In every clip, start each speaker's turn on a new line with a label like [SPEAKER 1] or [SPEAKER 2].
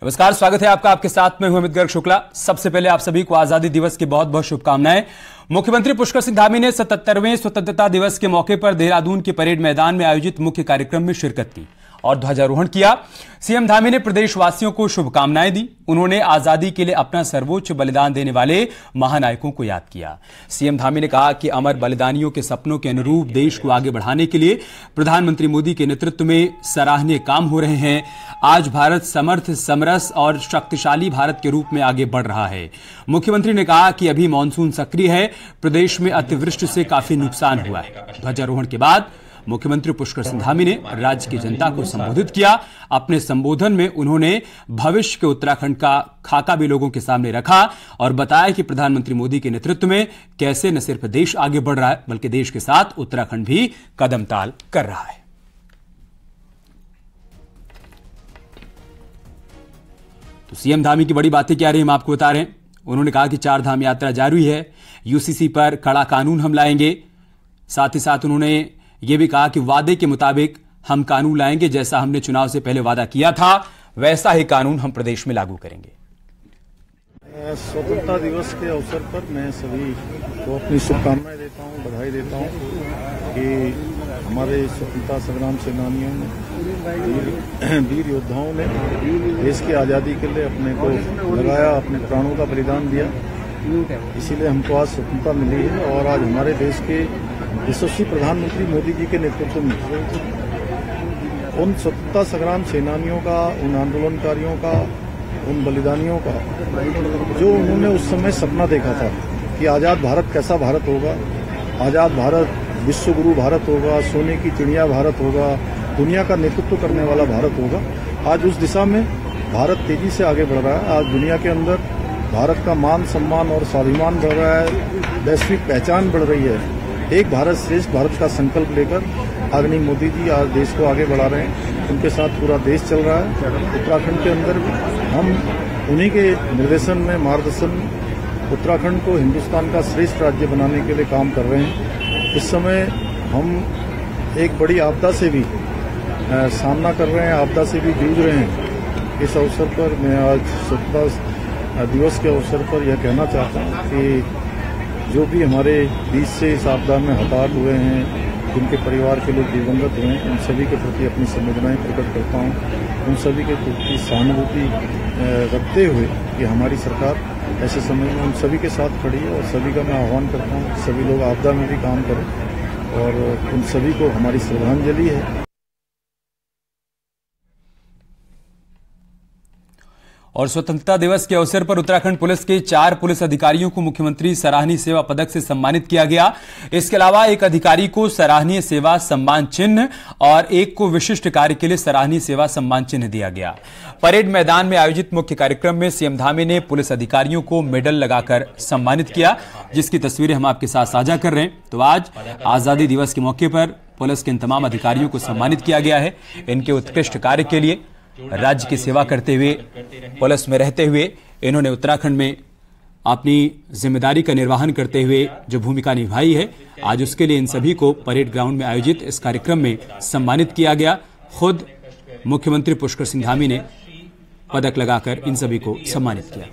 [SPEAKER 1] नमस्कार, स्वागत है आपका। आपके साथ में हूं अमित गर्ग शुक्ला। सबसे पहले आप सभी को आजादी दिवस की बहुत बहुत शुभकामनाएं। मुख्यमंत्री पुष्कर सिंह धामी ने 77वें स्वतंत्रता दिवस के मौके पर देहरादून के परेड मैदान में आयोजित मुख्य कार्यक्रम में शिरकत की और ध्वजारोहण किया। सीएम धामी ने प्रदेशवासियों को शुभकामनाएं दी। उन्होंने आजादी के लिए अपना सर्वोच्च बलिदान देने वाले महानायकों को याद किया। सीएम धामी ने कहा कि अमर बलिदानियों के सपनों के अनुरूप देश को आगे बढ़ाने के लिए प्रधानमंत्री मोदी के नेतृत्व में सराहनीय काम हो रहे हैं। आज भारत समर्थ, समरस और शक्तिशाली भारत के रूप में आगे बढ़ रहा है। मुख्यमंत्री ने कहा कि अभी मानसून सक्रिय है, प्रदेश में अतिवृष्टि से काफी नुकसान हुआ है। ध्वजारोहण के बाद मुख्यमंत्री पुष्कर सिंह धामी ने राज्य की जनता को संबोधित किया। अपने संबोधन में उन्होंने भविष्य के उत्तराखंड का खाका भी लोगों के सामने रखा और बताया कि प्रधानमंत्री मोदी के नेतृत्व में कैसे न सिर्फ देश आगे बढ़ रहा है बल्कि देश के साथ उत्तराखंड भी कदम ताल कर रहा है। तो सीएम धामी की बड़ी बातें क्या रही हम आपको बता रहे हैं। उन्होंने कहा कि 4 धाम यात्रा जारी है, यूसीसी पर कड़ा कानून हम लाएंगे। साथ ही साथ उन्होंने यह भी कहा कि वादे के मुताबिक हम कानून लाएंगे, जैसा हमने चुनाव से पहले वादा किया था वैसा ही कानून हम प्रदेश में लागू करेंगे।
[SPEAKER 2] स्वतंत्रता दिवस के अवसर पर मैं सभी को अपनी शुभकामनाएं देता हूं, बधाई देता हूं कि हमारे स्वतंत्रता संग्राम सेनानियों ने, वीर योद्धाओं ने देश की आज़ादी के लिए अपने को लगाया, अपने प्राणों का बलिदान दिया। इसीलिए हमको आज स्वतंत्रता मिली है और आज हमारे देश के यशस्वी प्रधानमंत्री मोदी जी के नेतृत्व में उन स्वतंत्रता संग्राम सेनानियों का, उन आंदोलनकारियों का, उन बलिदानियों का जो उन्होंने उस समय सपना देखा था कि आज़ाद भारत कैसा भारत होगा, आज़ाद भारत विश्व गुरु भारत होगा, सोने की चिड़िया भारत होगा, दुनिया का नेतृत्व करने वाला भारत होगा। आज उस दिशा में भारत तेजी से आगे बढ़ रहा है। आज दुनिया के अंदर भारत का मान सम्मान और स्वाभिमान बढ़ रहा है, वैश्विक पहचान बढ़ रही है। एक भारत श्रेष्ठ भारत का संकल्प लेकर आदरणीय मोदी जी आज देश को आगे बढ़ा रहे हैं। उनके साथ पूरा देश चल रहा है। उत्तराखंड के अंदर हम उन्हीं के निर्देशन में, मार्गदर्शन में उत्तराखंड को हिंदुस्तान का श्रेष्ठ राज्य बनाने के लिए काम कर रहे हैं। इस समय हम एक बड़ी आपदा से भी सामना कर रहे हैं, आपदा से भी जूझ रहे हैं। इस अवसर पर मैं आज स्वतंत्रता दिवस के अवसर पर यह कहना चाहता हूँ कि जो भी हमारे बीच से इस आपदा में हताहत हुए हैं, जिनके परिवार के लोग दिवंगत हुए हैं, उन सभी के प्रति अपनी संवेदनाएं प्रकट करता हूं। उन सभी के प्रति सहानुभूति रखते हुए कि हमारी सरकार ऐसे समय में उन सभी के साथ खड़ी है और सभी का मैं आह्वान करता हूं सभी लोग आपदा में भी काम करें और उन सभी को हमारी श्रद्धांजलि है।
[SPEAKER 1] और स्वतंत्रता दिवस के अवसर पर उत्तराखंड पुलिस के 4 पुलिस अधिकारियों को मुख्यमंत्री सराहनीय सेवा पदक से सम्मानित किया गया। इसके अलावा एक अधिकारी को सराहनीय सेवा सम्मान चिन्ह और एक को विशिष्ट कार्य के लिए सराहनीय सेवा सम्मान चिन्ह दिया गया। परेड मैदान में आयोजित मुख्य कार्यक्रम में सीएम धामी ने पुलिस अधिकारियों को मेडल लगाकर सम्मानित किया, जिसकी तस्वीरें हम आपके साथ साझा कर रहे हैं। तो आज आजादी दिवस के मौके पर पुलिस के इन तमाम अधिकारियों को सम्मानित किया गया है। इनके उत्कृष्ट कार्य के लिए, राज्य की सेवा करते हुए, पुलिस में रहते हुए इन्होंने उत्तराखंड में अपनी जिम्मेदारी का निर्वहन करते हुए जो भूमिका निभाई है, आज उसके लिए इन सभी को परेड ग्राउंड में आयोजित इस कार्यक्रम में सम्मानित किया गया। खुद मुख्यमंत्री पुष्कर सिंह धामी ने पदक लगाकर इन सभी को सम्मानित किया।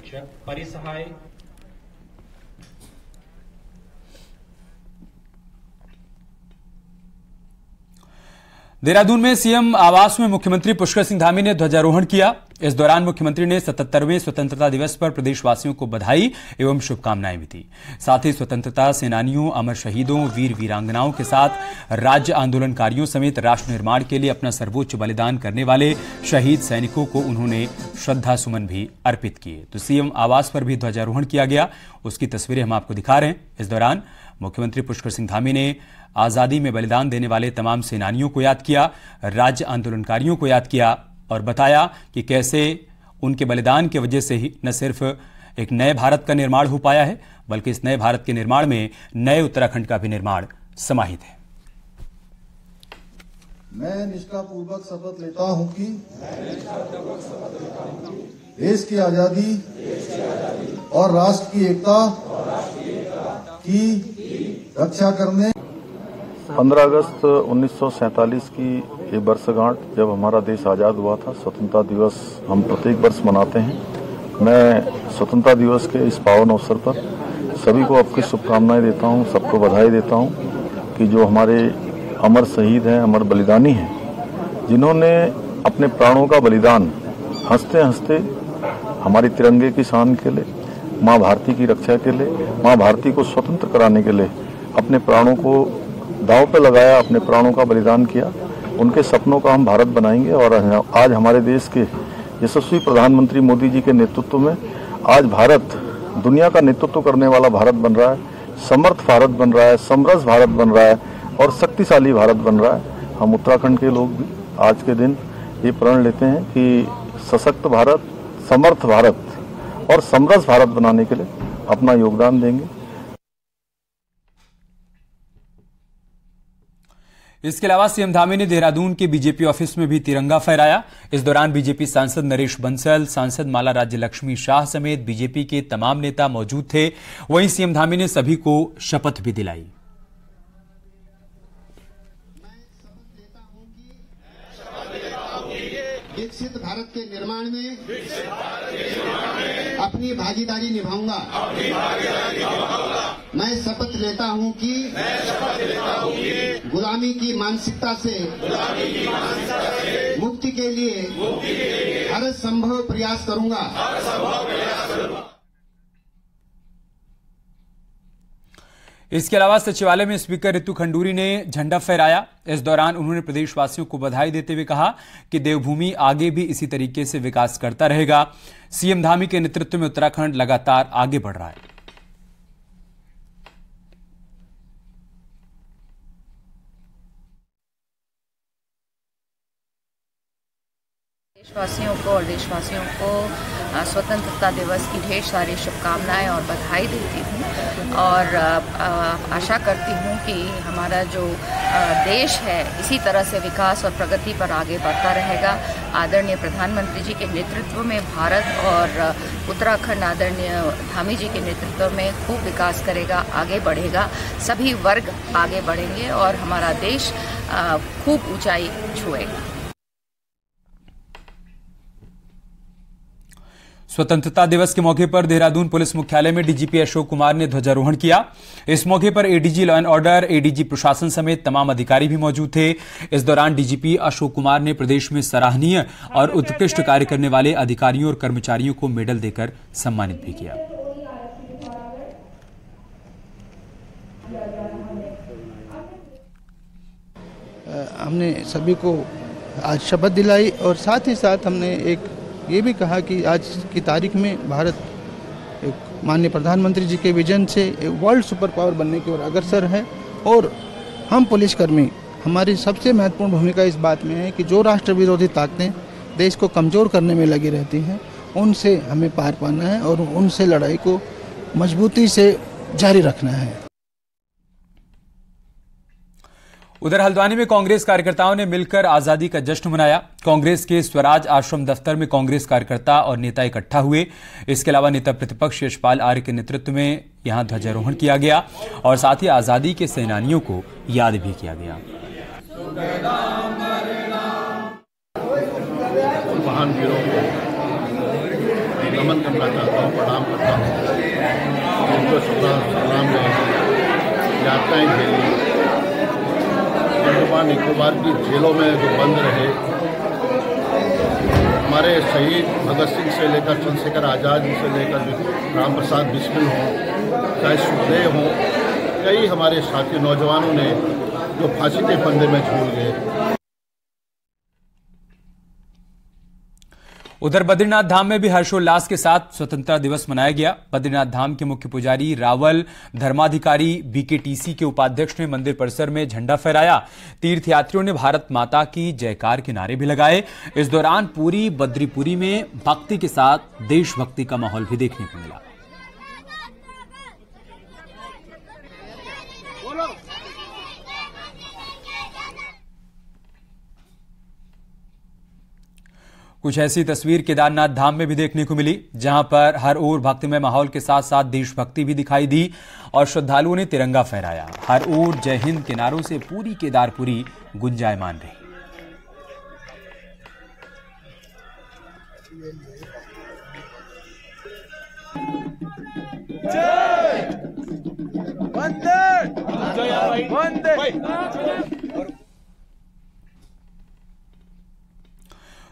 [SPEAKER 1] देहरादून में सीएम आवास में मुख्यमंत्री पुष्कर सिंह धामी ने ध्वजारोहण किया। इस दौरान मुख्यमंत्री ने 77वें स्वतंत्रता दिवस पर प्रदेशवासियों को बधाई एवं शुभकामनाएं भी दी। साथ ही स्वतंत्रता सेनानियों, अमर शहीदों, वीर वीरांगनाओं के साथ राज्य आंदोलनकारियों समेत राष्ट्र निर्माण के लिए अपना सर्वोच्च बलिदान करने वाले शहीद सैनिकों को उन्होंने श्रद्धा सुमन भी अर्पित किए। तो सीएम आवास पर भी ध्वजारोहण किया गया, उसकी तस्वीरें हम आपको दिखा रहे हैं। इस दौरान मुख्यमंत्री पुष्कर सिंह धामी ने आजादी में बलिदान देने वाले तमाम सेनानियों को याद किया, राज्य आंदोलनकारियों को याद किया और बताया कि कैसे उनके बलिदान की वजह से ही न सिर्फ एक नए भारत का निर्माण हो पाया है बल्कि इस नए भारत के निर्माण में नए उत्तराखंड का भी निर्माण समाहित है।
[SPEAKER 3] मैं निष्ठापूर्वक शपथ लेता हूं कि देश की आजादी और राष्ट्र की एकता की रक्षा करने
[SPEAKER 2] 15 अगस्त 1947 की ये वर्षगांठ, जब हमारा देश आज़ाद हुआ था, स्वतंत्रता दिवस हम प्रत्येक वर्ष मनाते हैं। मैं स्वतंत्रता दिवस के इस पावन अवसर पर सभी को आपकी शुभकामनाएं देता हूं, सबको बधाई देता हूं कि जो हमारे अमर शहीद हैं, अमर बलिदानी हैं, जिन्होंने अपने प्राणों का बलिदान हंसते हंसते हमारी तिरंगे की शान के लिए, माँ भारती की रक्षा के लिए, माँ भारती को स्वतंत्र कराने के लिए अपने प्राणों को दांव पे लगाया, अपने प्राणों का बलिदान किया। उनके सपनों का हम भारत बनाएंगे और आज हमारे देश के यशस्वी प्रधानमंत्री मोदी जी के नेतृत्व में आज भारत दुनिया का नेतृत्व करने वाला भारत बन रहा है, समर्थ भारत बन रहा है, समृद्ध भारत बन रहा है और शक्तिशाली भारत बन रहा है। हम उत्तराखंड के लोग भी आज के दिन ये प्रण लेते हैं कि सशक्त भारत, समर्थ भारत और समृद्ध भारत बनाने के लिए अपना योगदान देंगे।
[SPEAKER 1] इसके अलावा सीएम धामी ने देहरादून के बीजेपी ऑफिस में भी तिरंगा फहराया। इस दौरान बीजेपी सांसद नरेश बंसल, सांसद माला राज्य लक्ष्मी शाह समेत बीजेपी के तमाम नेता मौजूद थे। वहीं सीएम धामी ने सभी को शपथ भी दिलाई।
[SPEAKER 4] विकसित भारत के निर्माण में अपनी भागीदारी निभाऊंगा। मैं शपथ लेता हूं कि गुलामी की मानसिकता से मुक्ति के लिए हर संभव प्रयास करूंगा।
[SPEAKER 1] इसके अलावा सचिवालय में स्पीकर रितु खंडूरी ने झंडा फहराया। इस दौरान उन्होंने प्रदेशवासियों को बधाई देते हुए कहा कि देवभूमि आगे भी इसी तरीके से विकास करता रहेगा। सीएम धामी के नेतृत्व में उत्तराखंड लगातार आगे बढ़ रहा है।
[SPEAKER 5] देशवासियों को और देशवासियों को स्वतंत्रता दिवस की ढेर सारी शुभकामनाएं और बधाई देती हूं और आशा करती हूं कि हमारा जो देश है इसी तरह से विकास और प्रगति पर आगे बढ़ता रहेगा। आदरणीय प्रधानमंत्री जी के नेतृत्व में भारत और उत्तराखंड आदरणीय धामी जी के नेतृत्व में खूब विकास करेगा, आगे बढ़ेगा, सभी वर्ग आगे बढ़ेंगे और हमारा देश खूब ऊंचाई छुएगा।
[SPEAKER 1] स्वतंत्रता दिवस के मौके पर देहरादून पुलिस मुख्यालय में डीजीपी अशोक कुमार ने ध्वजारोहण किया। इस मौके पर ADG law and order, ADG प्रशासन समेत तमाम अधिकारी भी मौजूद थे। इस दौरान डीजीपी अशोक कुमार ने प्रदेश में सराहनीय और उत्कृष्ट कार्य करने वाले अधिकारियों और कर्मचारियों को मेडल देकर सम्मानित भी किया।
[SPEAKER 6] हमने सभी को आज शपथ दिलाई और साथ ही साथ हमने एक ये भी कहा कि आज की तारीख में भारत एक माननीय प्रधानमंत्री जी के विजन से एक वर्ल्ड सुपर पावर बनने की ओर अग्रसर है और हम पुलिसकर्मी, हमारी सबसे महत्वपूर्ण भूमिका इस बात में है कि जो राष्ट्र विरोधी ताकतें देश को कमज़ोर करने में लगी रहती हैं उनसे हमें पार पाना है और उनसे लड़ाई को मजबूती से जारी रखना है।
[SPEAKER 1] उधर हल्द्वानी में कांग्रेस कार्यकर्ताओं ने मिलकर आजादी का जश्न मनाया। कांग्रेस के स्वराज आश्रम दफ्तर में कांग्रेस कार्यकर्ता और नेता इकट्ठा हुए। इसके अलावा नेता प्रतिपक्ष यशपाल आर्य के नेतृत्व में यहां ध्वजारोहण किया गया और साथ ही आजादी के सेनानियों को याद भी किया गया।
[SPEAKER 7] महान वीरों को नमन करना चाहता हूँ, प्रणाम करता हूँ। उनको सलाम यात्राएं झेली, अंडमान निकोबार की जेलों में जो बंद रहे, हमारे शहीद भगत सिंह से लेकर चंद्रशेखर आज़ाद जी से लेकर राम प्रसाद बिस्मिल हों, चाहे सुखदेव हों, कई हमारे साथी नौजवानों ने जो फांसी के फंदे में झूल गए।
[SPEAKER 1] उधर बद्रीनाथ धाम में भी हर्षोल्लास के साथ स्वतंत्रता दिवस मनाया गया। बद्रीनाथ धाम के मुख्य पुजारी रावल धर्माधिकारी बीकेटीसी के उपाध्यक्ष ने मंदिर परिसर में झंडा फहराया। तीर्थयात्रियों ने भारत माता की जयकार के नारे भी लगाए। इस दौरान पूरी बद्रीपुरी में भक्ति के साथ देशभक्ति का माहौल भी देखने को मिला। कुछ ऐसी तस्वीर केदारनाथ धाम में भी देखने को मिली, जहां पर हर ओर भक्तिमय माहौल के साथ साथ देशभक्ति भी दिखाई दी और श्रद्धालुओं ने तिरंगा फहराया। हर ओर जय हिंद के नारों से पूरी केदारपुरी गुंजायमान रही।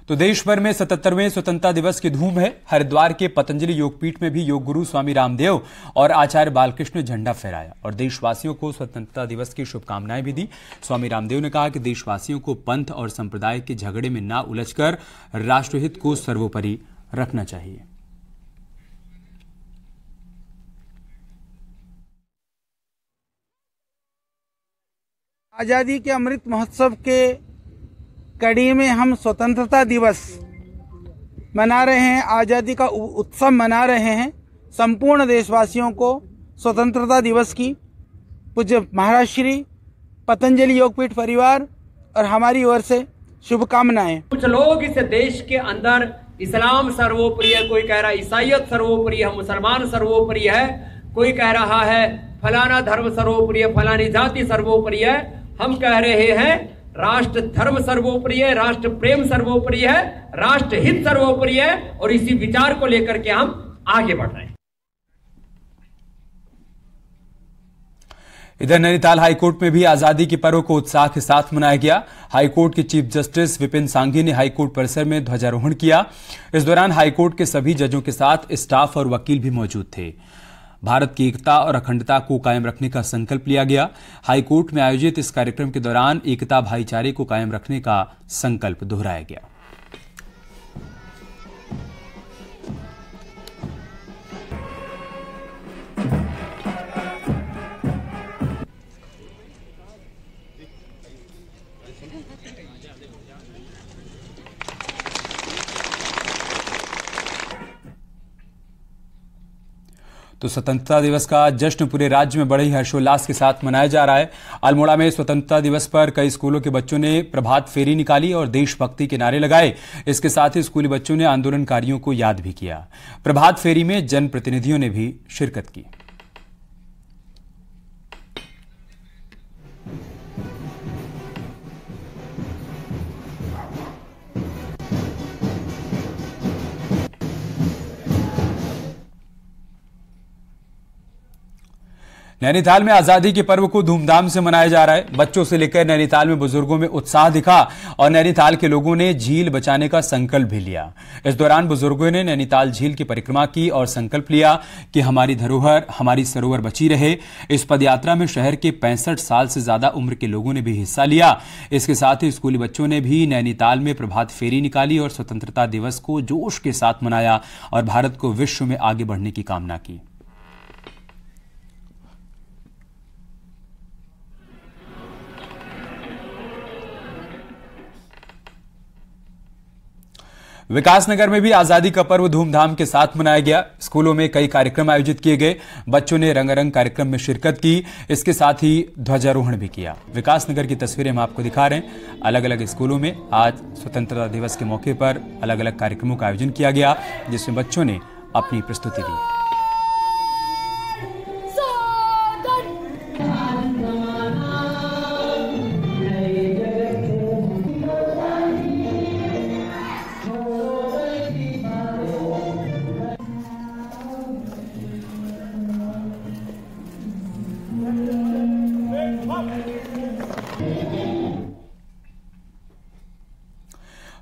[SPEAKER 1] तो देश भर में 77वें स्वतंत्रता दिवस की धूम है। हरिद्वार के पतंजलि योगपीठ में भी योग गुरु स्वामी रामदेव और आचार्य बालकृष्ण ने झंडा फहराया और देशवासियों को स्वतंत्रता दिवस की शुभकामनाएं भी दी। स्वामी रामदेव ने कहा कि देशवासियों को पंथ और संप्रदाय के झगड़े में ना उलझकर राष्ट्रहित को सर्वोपरि रखना चाहिए।
[SPEAKER 8] आज़ादी के अमृत महोत्सव के कड़ी में हम स्वतंत्रता दिवस मना रहे हैं, आज़ादी का उत्सव मना रहे हैं। संपूर्ण देशवासियों को स्वतंत्रता दिवस की पूज्य महाराज श्री पतंजलि योगपीठ परिवार और हमारी ओर से शुभकामनाएं।
[SPEAKER 9] कुछ लोग इस देश के अंदर इस्लाम सर्वोपरि है, कोई कह रहा है ईसाइयत सर्वोपरि है, मुसलमान सर्वोपरि है, कोई कह रहा है फलाना धर्म सर्वोपरि है, फलानी जाति सर्वोपरि है। हम कह रहे हैं राष्ट्र धर्म सर्वोपरि है, राष्ट्र प्रेम सर्वोपरि है, राष्ट्र हित सर्वोपरि है और इसी विचार को लेकर के हम आगे बढ़ रहे हैं।
[SPEAKER 1] इधर नैनीताल हाईकोर्ट में भी आजादी के पर्व को उत्साह के साथ मनाया गया। हाईकोर्ट के चीफ जस्टिस विपिन सांघी ने हाईकोर्ट परिसर में ध्वजारोहण किया। इस दौरान हाईकोर्ट के सभी जजों के साथ स्टाफ और वकील भी मौजूद थे। भारत की एकता और अखंडता को कायम रखने का संकल्प लिया गया। हाईकोर्ट में आयोजित इस कार्यक्रम के दौरान एकता भाईचारे को कायम रखने का संकल्प दोहराया गया। तो स्वतंत्रता दिवस का जश्न पूरे राज्य में बड़े ही हर्षोल्लास के साथ मनाया जा रहा है। अल्मोड़ा में स्वतंत्रता दिवस पर कई स्कूलों के बच्चों ने प्रभात फेरी निकाली और देशभक्ति के नारे लगाए। इसके साथ ही स्कूली बच्चों ने आंदोलनकारियों को याद भी किया। प्रभात फेरी में जनप्रतिनिधियों ने भी शिरकत की। नैनीताल में आजादी के पर्व को धूमधाम से मनाया जा रहा है। बच्चों से लेकर नैनीताल में बुजुर्गों में उत्साह दिखा और नैनीताल के लोगों ने झील बचाने का संकल्प भी लिया। इस दौरान बुजुर्गों ने नैनीताल झील की परिक्रमा की और संकल्प लिया कि हमारी धरोहर, हमारी सरोवर बची रहे। इस पदयात्रा में शहर के 65 साल से ज्यादा उम्र के लोगों ने भी हिस्सा लिया। इसके साथ ही स्कूली बच्चों ने भी नैनीताल में प्रभात फेरी निकाली और स्वतंत्रता दिवस को जोश के साथ मनाया और भारत को विश्व में आगे बढ़ने की कामना की। विकासनगर में भी आजादी का पर्व धूमधाम के साथ मनाया गया। स्कूलों में कई कार्यक्रम आयोजित किए गए। बच्चों ने रंगारंग कार्यक्रम में शिरकत की। इसके साथ ही ध्वजारोहण भी किया। विकासनगर की तस्वीरें हम आपको दिखा रहे हैं। अलग अलग स्कूलों में आज स्वतंत्रता दिवस के मौके पर अलग अलग कार्यक्रमों का आयोजन किया गया, जिसमें बच्चों ने अपनी प्रस्तुति दी।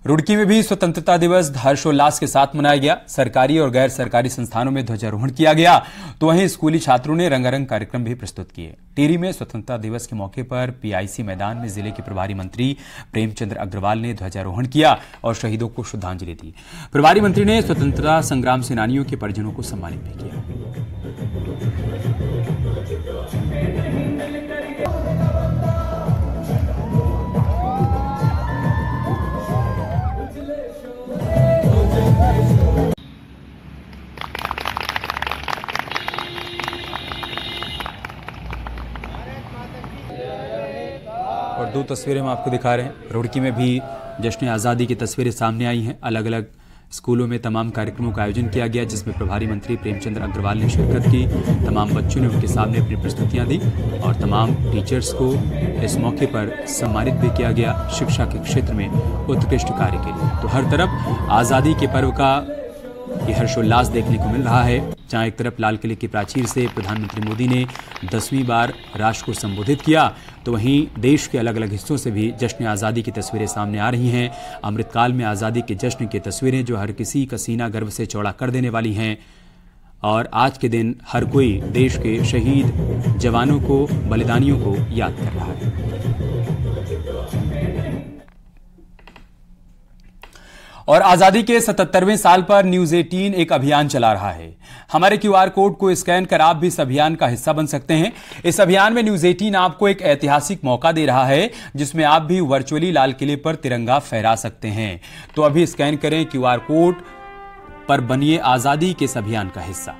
[SPEAKER 1] रुड़की में भी स्वतंत्रता दिवस हर्षोल्लास के साथ मनाया गया। सरकारी और गैर सरकारी संस्थानों में ध्वजारोहण किया गया, तो वहीं स्कूली छात्रों ने रंगारंग कार्यक्रम भी प्रस्तुत किए। टिहरी में स्वतंत्रता दिवस के मौके पर पीआईसी मैदान में जिले के प्रभारी मंत्री प्रेमचंद्र अग्रवाल ने ध्वजारोहण किया और शहीदों को श्रद्धांजलि दी। प्रभारी मंत्री ने स्वतंत्रता संग्राम सेनानियों के परिजनों को सम्मानित भी किया। और दो तस्वीरें हम आपको दिखा रहे हैं। रुड़की में भी जश्न आज़ादी की तस्वीरें सामने आई हैं। अलग अलग स्कूलों में तमाम कार्यक्रमों का आयोजन किया गया, जिसमें प्रभारी मंत्री प्रेमचंद अग्रवाल ने शिरकत की। तमाम बच्चों ने उनके सामने अपनी प्रस्तुतियां दी और तमाम टीचर्स को इस मौके पर सम्मानित भी किया गया शिक्षा के क्षेत्र में उत्कृष्ट कार्य के लिए। तो हर तरफ आज़ादी के पर्व का ये हर्षोल्लास देखने को मिल रहा है। जहां एक तरफ लाल किले की प्राचीर से प्रधानमंत्री मोदी ने 10वीं बार राष्ट्र को संबोधित किया, तो वहीं देश के अलग अलग हिस्सों से भी जश्न आज़ादी की तस्वीरें सामने आ रही हैं। अमृतकाल में आज़ादी के जश्न की तस्वीरें जो हर किसी का सीना गर्व से चौड़ा कर देने वाली हैं। और आज के दिन हर कोई देश के शहीद जवानों को, बलिदानियों को याद कर रहा है। और आजादी के 77वें साल पर न्यूज 18 एक अभियान चला रहा है। हमारे QR कोड को स्कैन कर आप भी इस अभियान का हिस्सा बन सकते हैं। इस अभियान में न्यूज 18 आपको एक ऐतिहासिक मौका दे रहा है, जिसमें आप भी वर्चुअली लाल किले पर तिरंगा फहरा सकते हैं। तो अभी स्कैन करें QR कोड पर, बनिए आजादी के इस अभियान का हिस्सा।